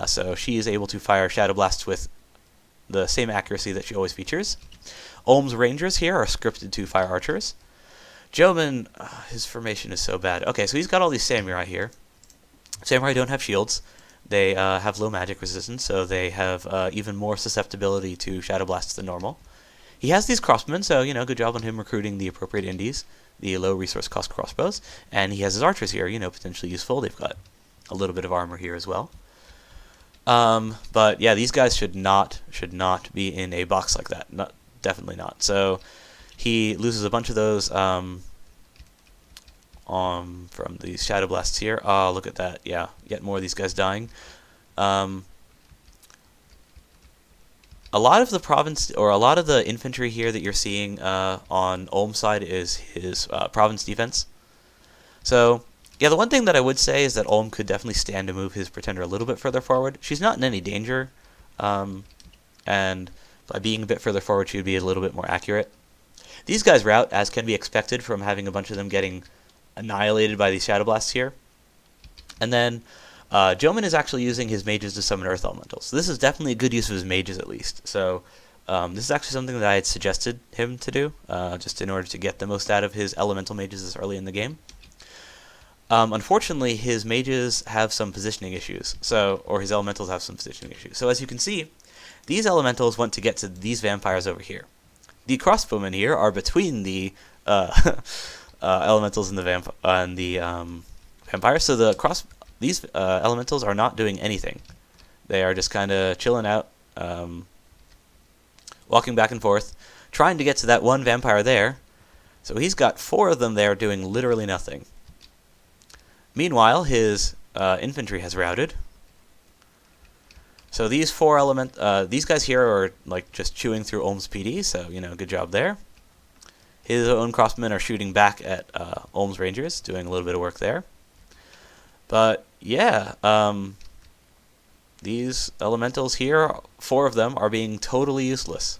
So she is able to fire Shadow Blasts with the same accuracy that she always features. Ulm's Rangers here are scripted to fire archers. Joman, his formation is so bad. Okay, so he's got all these samurai here. Samurai don't have shields. They have low magic resistance, so they have even more susceptibility to Shadow Blasts than normal. He has these crossmen, so, you know, good job on him recruiting the appropriate indies, the low resource cost crossbows. And he has his archers here, you know, potentially useful. They've got a little bit of armor here as well. But yeah, these guys should not be in a box like that. Definitely not. So he loses a bunch of those from these Shadow Blasts here. Oh, look at that. Yeah, yet more of these guys dying. A lot of the province, or a lot of the infantry here that you're seeing on Ulm's side is his province defense. So yeah, the one thing that I would say is that Ulm could definitely stand to move his pretender a little bit further forward. She's not in any danger, and by being a bit further forward, she would be a little bit more accurate. These guys rout, as can be expected from having a bunch of them getting annihilated by these Shadow Blasts here. And then Joman is actually using his mages to summon Earth Elementals. So this is definitely a good use of his mages, at least. So this is actually something that I had suggested him to do, just in order to get the most out of his Elemental mages this early in the game. Unfortunately, his mages have some positioning issues, or his elementals have some positioning issues. So as you can see, these elementals want to get to these vampires over here. The crossbowmen here are between the elementals and the vampires. So these elementals are not doing anything. They are just kind of chilling out, walking back and forth, trying to get to that one vampire there. So he's got 4 of them there doing literally nothing. Meanwhile, his infantry has routed. So these these guys here are like just chewing through Olm's PD, so, you know, good job there. His own crossmen are shooting back at Olm's Rangers, doing a little bit of work there. But, yeah, these elementals here, 4 of them, are being totally useless.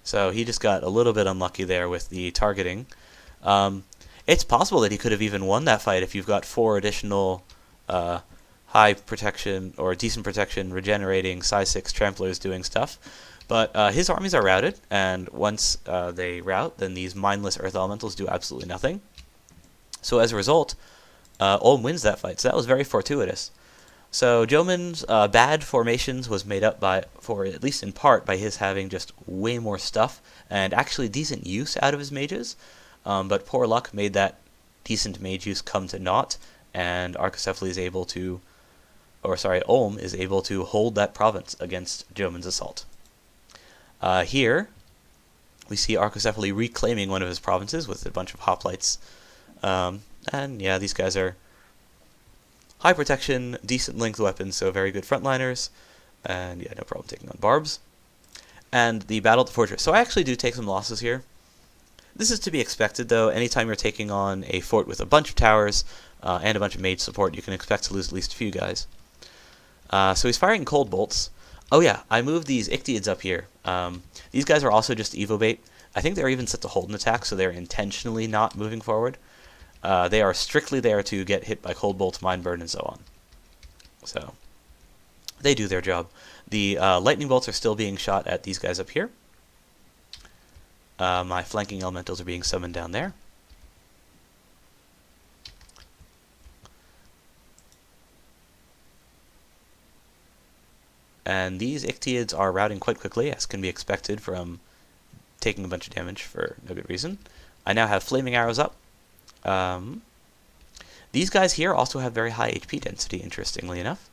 So he just got a little bit unlucky there with the targeting. It's possible that he could have even won that fight if you've got 4 additional high protection or decent protection regenerating size 6 tramplers doing stuff. But his armies are routed, and once they rout, then these mindless earth elementals do absolutely nothing. So as a result, Olm wins that fight. So that was very fortuitous. So Jomund's bad formations was made up for at least in part, by his having just way more stuff and actually decent use out of his mages. But poor luck made that decent mage use come to naught, and Archocephaly is able to, Olm is able to hold that province against Jomund's assault. Here, we see Archocephaly reclaiming one of his provinces with a bunch of hoplites. And yeah, these guys are high protection, decent length weapons, so very good frontliners. And yeah, no problem taking on barbs. And the battle at the fortress. So I actually do take some losses here. This is to be expected, though. Anytime you're taking on a fort with a bunch of towers and a bunch of mage support, you can expect to lose at least a few guys. So he's firing cold bolts. Oh yeah, I moved these Ichthyids up here. These guys are also just Evo bait. I think they're even set to hold an attack, so they're intentionally not moving forward. They are strictly there to get hit by cold bolts, mind burn, and so on. So they do their job. The lightning bolts are still being shot at these guys up here. My flanking elementals are being summoned down there. And these Ichthyids are routing quite quickly, as can be expected from taking a bunch of damage for no good reason. I now have flaming arrows up. These guys here also have very high HP density, interestingly enough.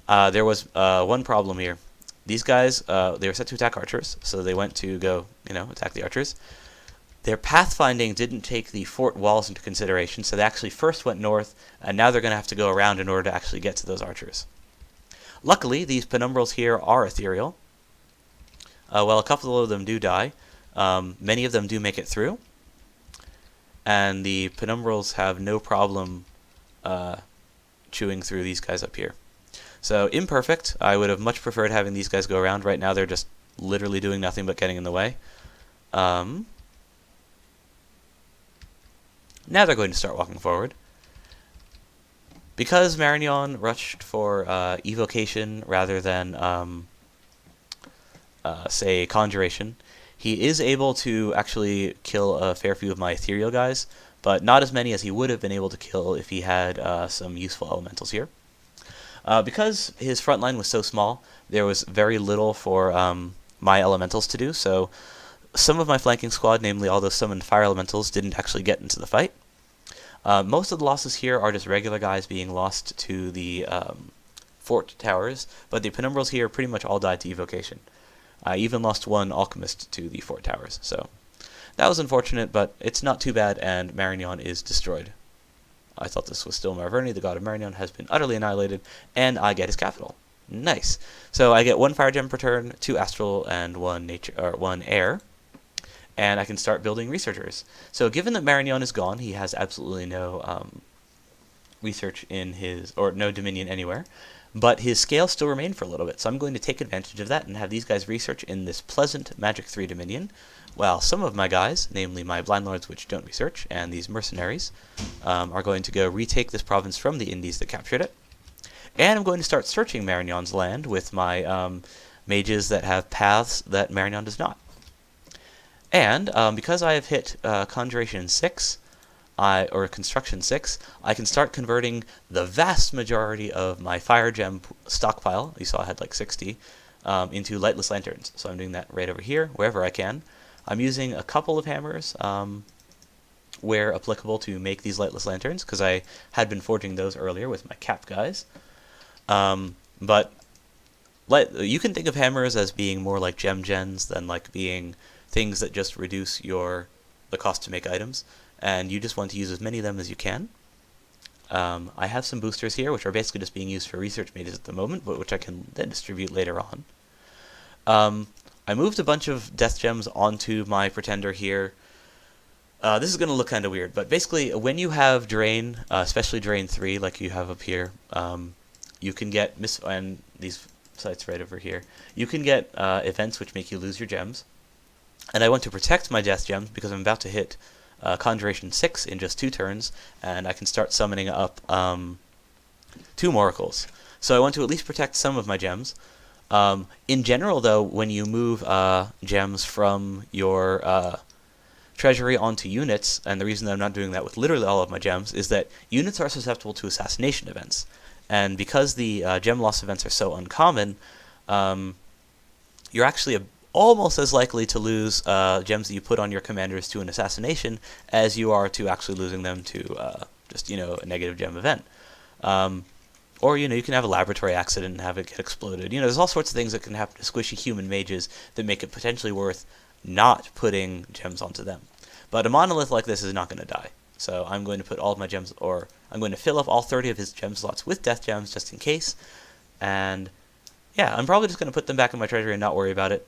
There was one problem here. These guys, they were set to attack archers, so they went to go, attack the archers. Their pathfinding didn't take the fort walls into consideration, so they actually first went north, and now they're going to have to go around in order to actually get to those archers. Luckily, these penumbrals here are ethereal. Well, a couple of them do die. Many of them do make it through. And the penumbrals have no problem chewing through these guys up here. So, imperfect. I would have much preferred having these guys go around. Right now, they're just literally doing nothing but getting in the way. Now they're going to start walking forward. Because Merion rushed for evocation rather than, say, conjuration, he is able to actually kill a fair few of my ethereal guys, but not as many as he would have been able to kill if he had some useful elementals here. Because his front line was so small, there was very little for my elementals to do, so some of my flanking squad, namely all those summoned fire elementals, didn't actually get into the fight. Most of the losses here are just regular guys being lost to the fort towers, but the penumbrals here pretty much all died to evocation. I even lost one alchemist to the fort towers, so that was unfortunate, but it's not too bad, and Merion is destroyed. I thought this was still Marverni, the god of Merion, has been utterly annihilated, and I get his capital. Nice. So I get 1 fire gem per turn, 2 astral, and 1 air. And I can start building researchers. So given that Merion is gone, he has absolutely no research in his, or no dominion anywhere. But his scale still remained for a little bit, so I'm going to take advantage of that and have these guys research in this pleasant Magic 3 dominion, while some of my guys, namely my Blind Lords which don't research, and these mercenaries, are going to go retake this province from the Indies that captured it. And I'm going to start searching Merion's land with my mages that have paths that Merion does not. And because I have hit Conjuration 6, or Construction 6, I can start converting the vast majority of my Fire Gem stockpile, you saw I had like 60, into Lightless Lanterns. So I'm doing that right over here, wherever I can. I'm using a couple of hammers. where applicable, to make these lightless lanterns, because I had been forging those earlier with my cap guys. But you can think of hammers as being more like gem gens than like being things that just reduce the cost to make items, and you just want to use as many of them as you can. I have some boosters here, which are basically just being used for research mages at the moment, but which I can then distribute later on. I moved a bunch of death gems onto my pretender here. This is going to look kind of weird, but basically when you have Drain, especially Drain 3, like you have up here, you can get, and these sites right over here, you can get events which make you lose your gems. And I want to protect my death gems because I'm about to hit Conjuration 6 in just 2 turns, and I can start summoning up 2 oracles. So I want to at least protect some of my gems. In general, though, when you move gems from your treasury onto units, and the reason that I'm not doing that with literally all of my gems is that units are susceptible to assassination events. And because the gem loss events are so uncommon, you're actually almost as likely to lose gems that you put on your commanders to an assassination as you are to actually losing them to just, a negative gem event. Or, you can have a laboratory accident and have it get exploded. There's all sorts of things that can happen to squishy human mages that make it potentially worth not putting gems onto them. But a monolith like this is not going to die. So I'm going to put all of my gems, or I'm going to fill up all 30 of his gem slots with death gems just in case. And yeah, I'm probably just going to put them back in my treasury and not worry about it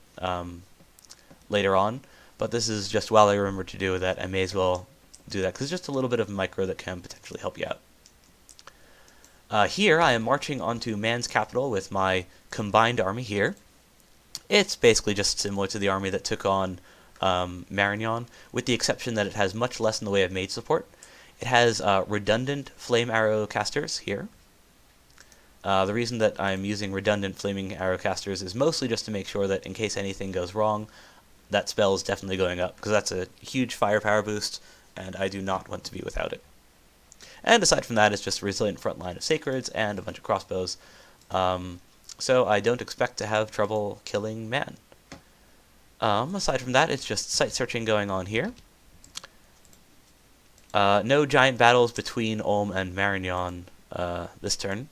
later on. But this is just, while I remember to do that, I may as well do that, because it's just a little bit of micro that can potentially help you out. Here I am marching onto Man's capital with my combined army here. It's basically just similar to the army that took on Merion, with the exception that it has much less in the way of mage support. It has redundant flame arrow casters here. The reason that I'm using redundant flaming arrow casters is mostly just to make sure that in case anything goes wrong, that spell is definitely going up, because that's a huge firepower boost, and I do not want to be without it. And aside from that, it's just a resilient front line of sacreds and a bunch of crossbows. So I don't expect to have trouble killing Man. Aside from that, it's just site searching going on here. No giant battles between Ulm and Merion this turn.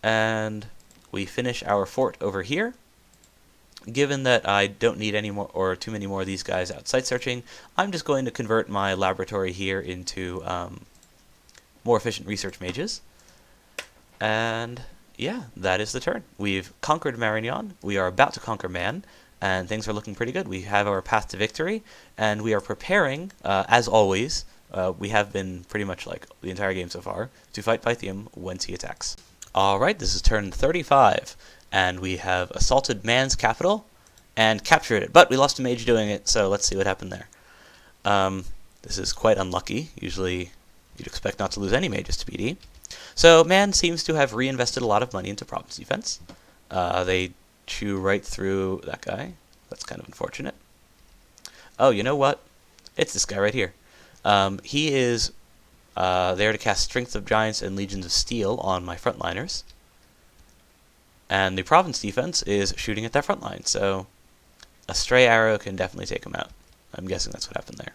And we finish our fort over here. Given that I don't need any more, or too many more of these guys out site searching, I'm just going to convert my laboratory here into more efficient research mages. And yeah, that is the turn. We've conquered Merion, we are about to conquer Man, and things are looking pretty good. We have our path to victory, and we are preparing, as always, we have been pretty much like the entire game so far, to fight Pythium once he attacks. Alright, this is turn 35. And we have assaulted Man's capital and captured it. But we lost a mage doing it, so let's see what happened there. This is quite unlucky. Usually you'd expect not to lose any mages to BD. So Man seems to have reinvested a lot of money into province defense. They chew right through that guy. That's kind of unfortunate. Oh, you know what? It's this guy right here. He is there to cast Strength of Giants and Legions of Steel on my frontliners. And the province defense is shooting at that front line, so a stray arrow can definitely take him out. I'm guessing that's what happened there.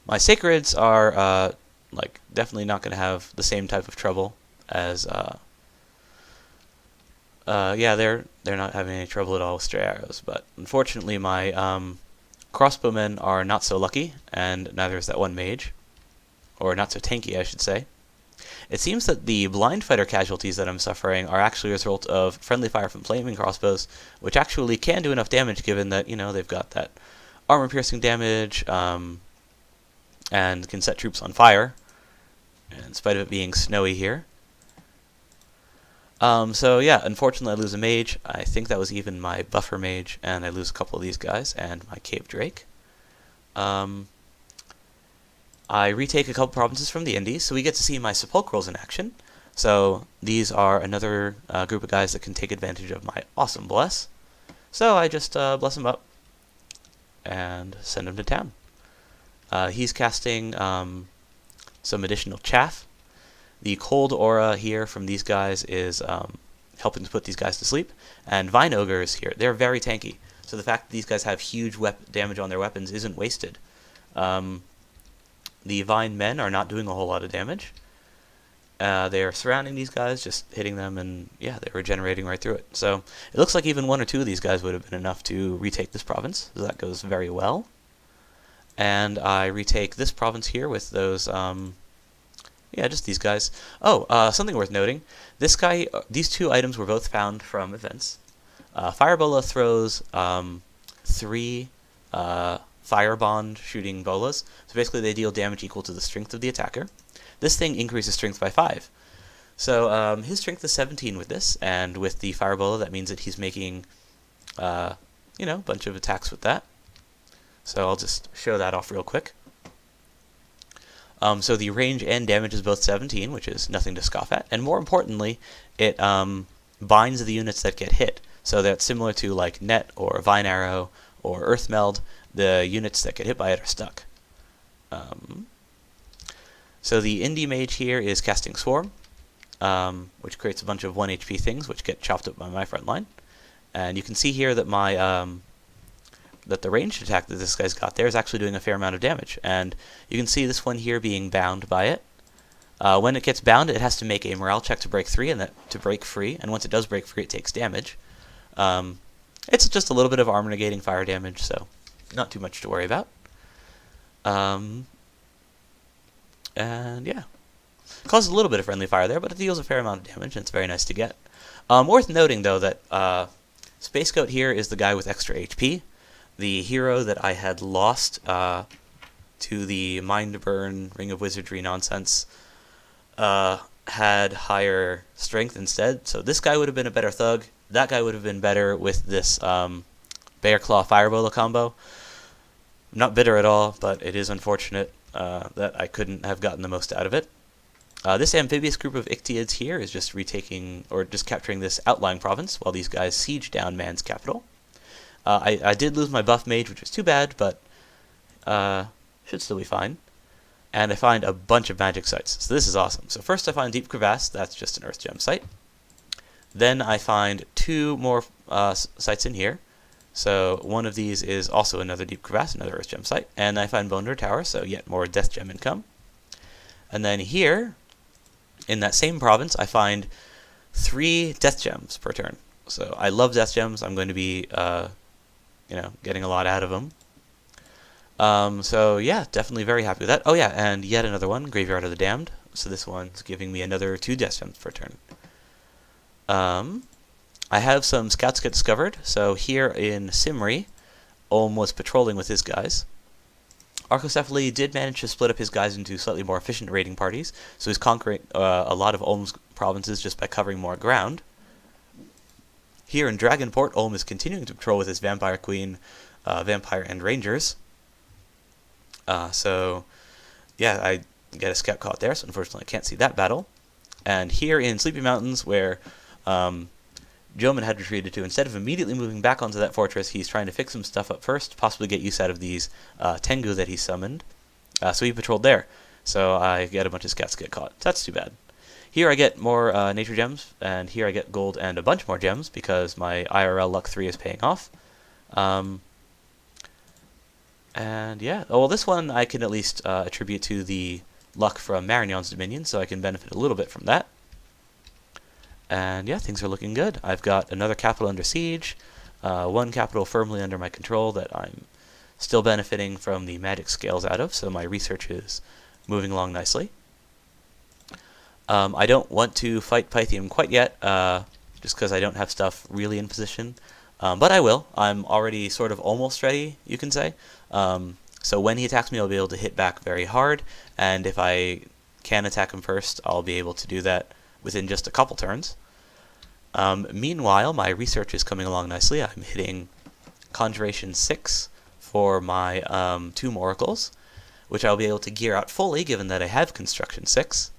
My sacreds are definitely not going to have the same type of trouble as yeah, they're not having any trouble at all with stray arrows, but unfortunately my crossbowmen are not so lucky, and neither is that one mage, or not so tanky, I should say. It seems that the blind fighter casualties that I'm suffering are actually a result of friendly fire from flaming crossbows, which actually can do enough damage given that, they've got that armor-piercing damage, and can set troops on fire, in spite of it being snowy here. So yeah, unfortunately I lose a mage. I think that was even my buffer mage, and I lose a couple of these guys, and my cave drake. I retake a couple provinces from the Indies, so we get to see my sepulcrals in action. So these are another group of guys that can take advantage of my awesome bless. So I just bless him up and send him to town. He's casting some additional chaff. The cold aura here from these guys is helping to put these guys to sleep. And Vine Ogres here, they're very tanky. So the fact that these guys have huge damage on their weapons isn't wasted. The Vine Men are not doing a whole lot of damage. They are surrounding these guys, just hitting them, and yeah, they're regenerating right through it. So it looks like even 1 or 2 of these guys would have been enough to retake this province. So that goes very well. And I retake this province here with those, yeah, just these guys. Oh, something worth noting. This guy, these 2 items were both found from events. Firebola throws 3 fire bond shooting bolas. So basically they deal damage equal to the strength of the attacker. This thing increases strength by 5. So his strength is 17 with this, and with the firebola that means that he's making, you know, a bunch of attacks with that. So I'll just show that off real quick. So the range and damage is both 17, which is nothing to scoff at. And more importantly, it binds the units that get hit. So that's similar to like Net or Vine Arrow or Earth Meld. The units that get hit by it are stuck. So the Indie Mage here is casting Swarm, which creates a bunch of 1 HP things, which get chopped up by my front line. And you can see here that my that the ranged attack that this guy's got there is actually doing a fair amount of damage. And you can see this one here being bound by it. When it gets bound, it has to make a morale check to break free, and once it does break free, it takes damage. It's just a little bit of armor negating fire damage, so not too much to worry about. And yeah, causes a little bit of friendly fire there, but it deals a fair amount of damage, and it's very nice to get. Worth noting, though, that Space Goat here is the guy with extra HP. The hero that I had lost to the Mind Burn Ring of Wizardry nonsense had higher strength instead. So this guy would have been a better thug. That guy would have been better with this Bear Claw Firebola combo. I'm not bitter at all, but it is unfortunate that I couldn't have gotten the most out of it. This amphibious group of Ictiids here is just retaking, or just capturing this outlying province while these guys siege down Man's capital. I did lose my buff mage, which was too bad, but should still be fine. And I find a bunch of magic sites, so this is awesome. So first I find Deep Crevasse, that's just an Earth Gem site. Then I find 2 more sites in here. So one of these is also another Deep Crevasse, another Earth Gem site. And I find Boner Tower, so yet more Death Gem income. And then here, in that same province, I find 3 Death Gems per turn. So I love Death Gems. I'm going to be, you know, getting a lot out of them. So yeah, definitely very happy with that. Oh yeah, and yet another one, Graveyard of the Damned. So this one's giving me another 2 Death Gems per turn. I have some scouts get discovered. So here in Simri, Olm was patrolling with his guys. Archocephaly did manage to split up his guys into slightly more efficient raiding parties, so he's conquering a lot of Olm's provinces just by covering more ground. Here in Dragonport, Olm is continuing to patrol with his Vampire Queen, Vampire and Rangers. So, yeah, I get a scout caught there, so unfortunately I can't see that battle. And here in Sleepy Mountains, where Joman had retreated to, instead of immediately moving back onto that fortress, he's trying to fix some stuff up first, possibly get use out of these Tengu that he summoned. So he patrolled there. So I get a bunch of scouts get caught. So that's too bad. Here I get more nature gems, and here I get gold and a bunch more gems, because my IRL Luck 3 is paying off. And yeah, well, this one I can at least attribute to the luck from Merion's Dominion, so I can benefit a little bit from that. And yeah, things are looking good. I've got another capital under siege, 1 capital firmly under my control that I'm still benefiting from the magic scales out of, so my research is moving along nicely. I don't want to fight Pythium quite yet, just because I don't have stuff really in position. But I will. I'm already sort of almost ready, you can say. So when he attacks me, I'll be able to hit back very hard, and if I can attack him first, I'll be able to do that within just a couple turns. Meanwhile, my research is coming along nicely. I'm hitting Conjuration 6 for my Tomb Oracles, which I'll be able to gear out fully, given that I have Construction 6.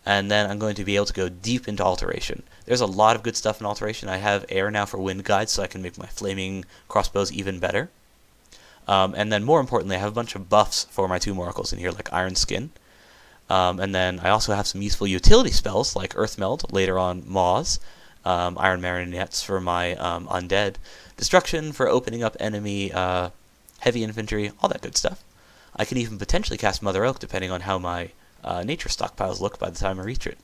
And then I'm going to be able to go deep into Alteration. There's a lot of good stuff in Alteration. I have air now for Wind Guides, so I can make my flaming crossbows even better. And then more importantly, I have a bunch of buffs for my Tomb Oracles in here, like Iron Skin. And then I also have some useful utility spells, like Earth Meld, later on Maws, Iron Marionettes for my Undead, Destruction for opening up enemy heavy infantry, all that good stuff. I can even potentially cast Mother Oak depending on how my nature stockpiles look by the time I reach it.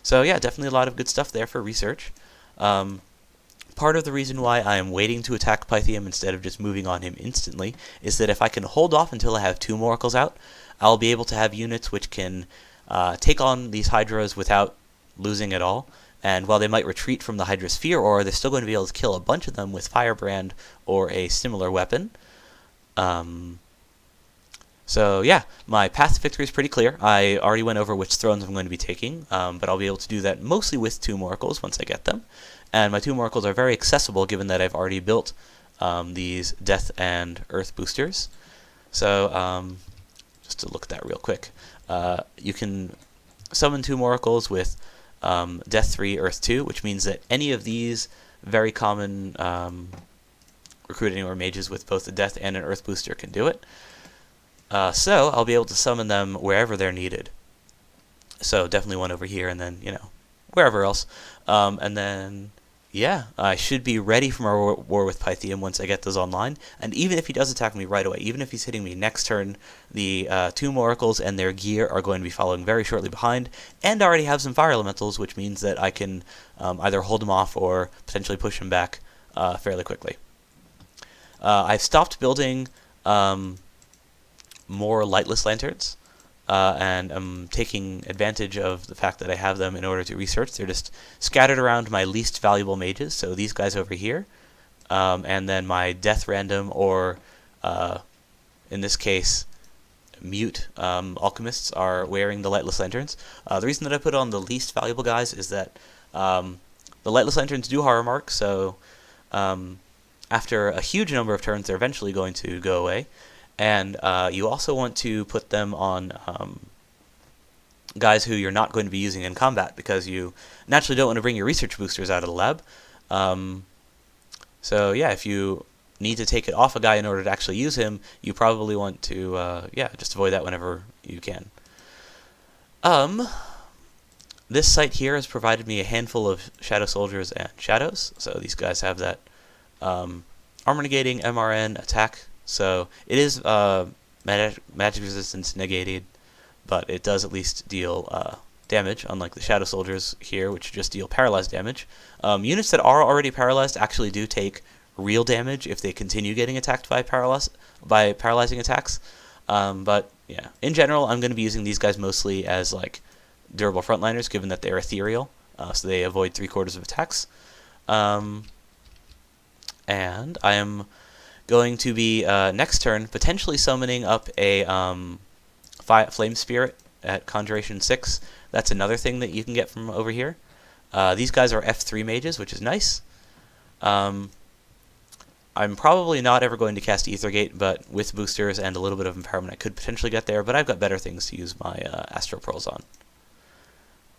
So yeah, definitely a lot of good stuff there for research. Part of the reason why I am waiting to attack Pythium instead of just moving on him instantly is that if I can hold off until I have 2 Oracles out, I'll be able to have units which can take on these Hydras without losing at all. And while they might retreat from the Hydra Sphere Aura, they're still going to be able to kill a bunch of them with Firebrand or a similar weapon. So yeah, my path to victory is pretty clear. I already went over which thrones I'm going to be taking, but I'll be able to do that mostly with 2 Oracles once I get them. And my 2 Oracles are very accessible given that I've already built these Death and Earth boosters. So just to look at that real quick, you can summon 2 Oracles with Death 3, Earth 2, which means that any of these very common recruiting or mages with both a Death and an Earth booster can do it. So I'll be able to summon them wherever they're needed. So definitely one over here, and then, wherever else. And then, yeah, I should be ready for my war with Pythium once I get those online. And even if he does attack me right away, even if he's hitting me next turn, the 2 Oracles and their gear are going to be following very shortly behind, and I already have some Fire Elementals, which means that I can either hold him off or potentially push him back fairly quickly. I've stopped building more Lightless Lanterns, and I'm taking advantage of the fact that I have them in order to research. They're just scattered around my least valuable mages, so these guys over here, and then my Death Random, or in this case, Mute Alchemists are wearing the Lightless Lanterns. The reason that I put on the least valuable guys is that the Lightless Lanterns do Horror Mark, so after a huge number of turns, they're eventually going to go away. And you also want to put them on guys who you're not going to be using in combat, because you naturally don't want to bring your research boosters out of the lab. So yeah, if you need to take it off a guy in order to actually use him, you probably want to just avoid that whenever you can. This site here has provided me a handful of Shadow Soldiers and Shadows. So these guys have that armor negating MRN attack. So it is magic resistance negated, but it does at least deal damage, unlike the Shadow Soldiers here, which just deal paralyzed damage. Units that are already paralyzed actually do take real damage if they continue getting attacked by paralyzing attacks. But yeah, in general, I'm going to be using these guys mostly as like durable frontliners, given that they're ethereal, so they avoid 3/4 of attacks. And I am going to be, next turn, potentially summoning up a Flame Spirit at Conjuration 6. That's another thing that you can get from over here. These guys are F3 mages, which is nice. I'm probably not ever going to cast Aethergate, but with boosters and a little bit of empowerment I could potentially get there, but I've got better things to use my Astral Pearls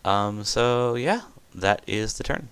on. So yeah, that is the turn.